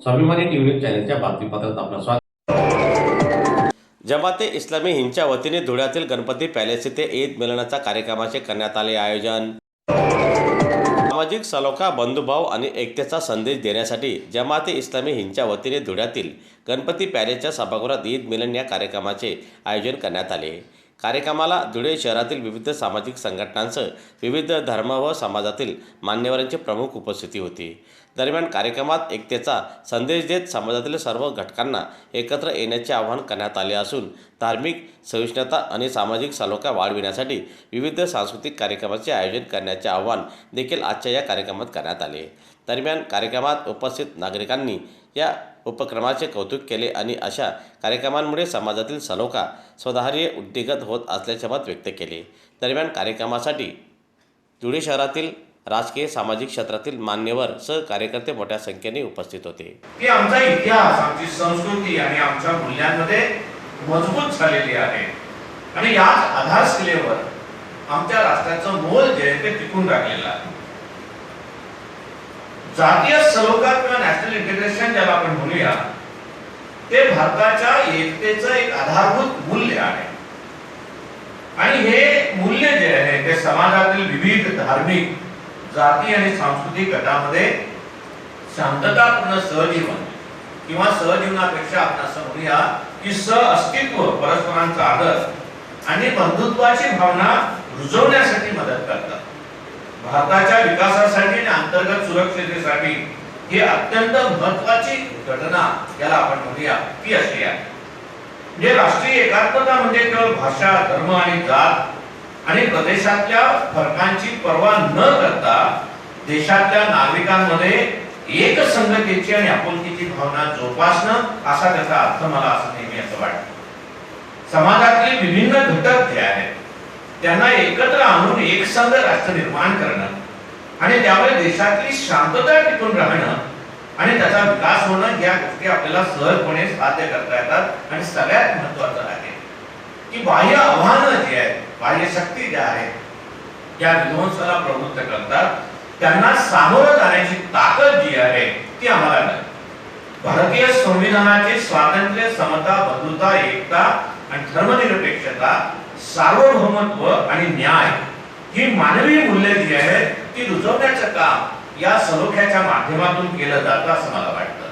स्वाभिमानी टीव्ही चॅनलच्या बातमीपत्रात आपलं स्वागत. जमाते इस्लामी हिंदच्या वतीने धुळ्यातील गणपती पॅलेस येथे ईद मिलनाचा कार्यक्रमाचे करण्यात आले आयोजन. सामाजिक सलोखा, बंधुभाव आणि एकतेचा संदेश देण्यासाठी जमाते इस्लामी हिंदच्या वतीने धुळ्यातील गणपती पॅलेसच्या सभागृहात ईद मिलन या कार्यक्रमाचे आयोजन करण्यात आले. कार्यक्रमाला धुळे शहरातील विविध सामाजिक संघटनांसह विविध धर्म व समाजातील मान्यवरांची प्रमुख उपस्थिती होती. दरम्यान कार्यक्रमात एकतेचा संदेश देत समाजातील सर्व घटकांना एकत्र येण्याचे आवाहन करण्यात आले असून धार्मिक सहिष्णुता आणि सामाजिक सलोखा वाढविण्यासाठी विविध सांस्कृतिक कार्यक्रमाचे आयोजन करण्याचे आवाहन देखील आजच्या या कार्यक्रमात करण्यात आले. दरम्यान कार्यक्रमात उपस्थित नागरिकांनी या उपक्रमाचे कौतुक केले आणि अशा कार्यक्रमांमुळे समाजातील सलोखा स्वतःही उद्दीगत होत असल्याचे मत व्यक्त केले. दरम्यान कार्यक्रमासाठी धुळे शहरातील राजकीय सामाजिक क्षेत्रातील मान्यवर सह कार्यकर्ते मोठ्या संख्येने उपस्थित होते. की आमचा इतिहास, आमची संस्कृती आणि आमच्या मूल्यांमध्ये मजबूत झालेली आहे आणि याच आधारशिलेवर आमच्या राष्ट्राचं मूळ जे आहे ते टिकून राहिलेलं आहे. जातीय सलोखा किंवा नॅशनल इंटिग्रेशन ज्याला आपण म्हणूया ते भारताच्या एकतेचं एक आधारभूत मूल्य आहे आणि हे मूल्य जे आहे ते समाजातील विविध धार्मिक, जाती आणि सांस्कृतिक गटामध्ये शांततापूर्ण सहजीवन किंवा सहजीवनापेक्षा आपण असं म्हणूया की सहअस्तित्व, परस्परांचा आदर आणि बंधुत्वाची भावना रुजवण्यासाठी मदत करतात. भारताच्या विकासासाठी आणि अंतर्गत सुरक्षिततेसाठी ही अत्यंत महत्त्वाची घटना याला आपण म्हणूया ती अशी आहे. म्हणजे राष्ट्रीय एकात्मता म्हणजे केवळ भाषा, धर्म आणि जात आणि प्रदेशातल्या फरकांची पर्वा न करता देशातल्या नागरिकांमध्ये एकसंगतेची आणि आपुलकीची भावना जोपासणं असा त्याचा अर्थ मला असं नेहमी असं वाटतं. समाजातले विभिन्न घटक जे आहेत त्यांना एकत्र आणून एकसंघ राष्ट्र निर्माण करणं आणि त्यामुळे देशातली शांतता टिकून राहणं आणि त्याचा विकास होणं या गोष्टी आपल्याला सहजपणे साध्य करता येतात. आणि सगळ्यात महत्त्वाचं आहे की बाह्य आव्हानं जी आहेत, बाह्य शक्ती ज्या आहेत या विध्वंसाला प्रवृत्त करतात, त्यांना सामोरं जाण्याची ताकद जी आहे ती आम्हाला मिळते. भारतीय संविधानाचे स्वातंत्र्य, समता, बंधुता, एकता आणि धर्मनिरपेक्षता, सार्वभौमत्व आणि न्याय ही मानवी मूल्ये जी आहेत ती रुजवण्याचं काम या सलोख्याच्या माध्यमातून केलं जातं असं मला वाटतं.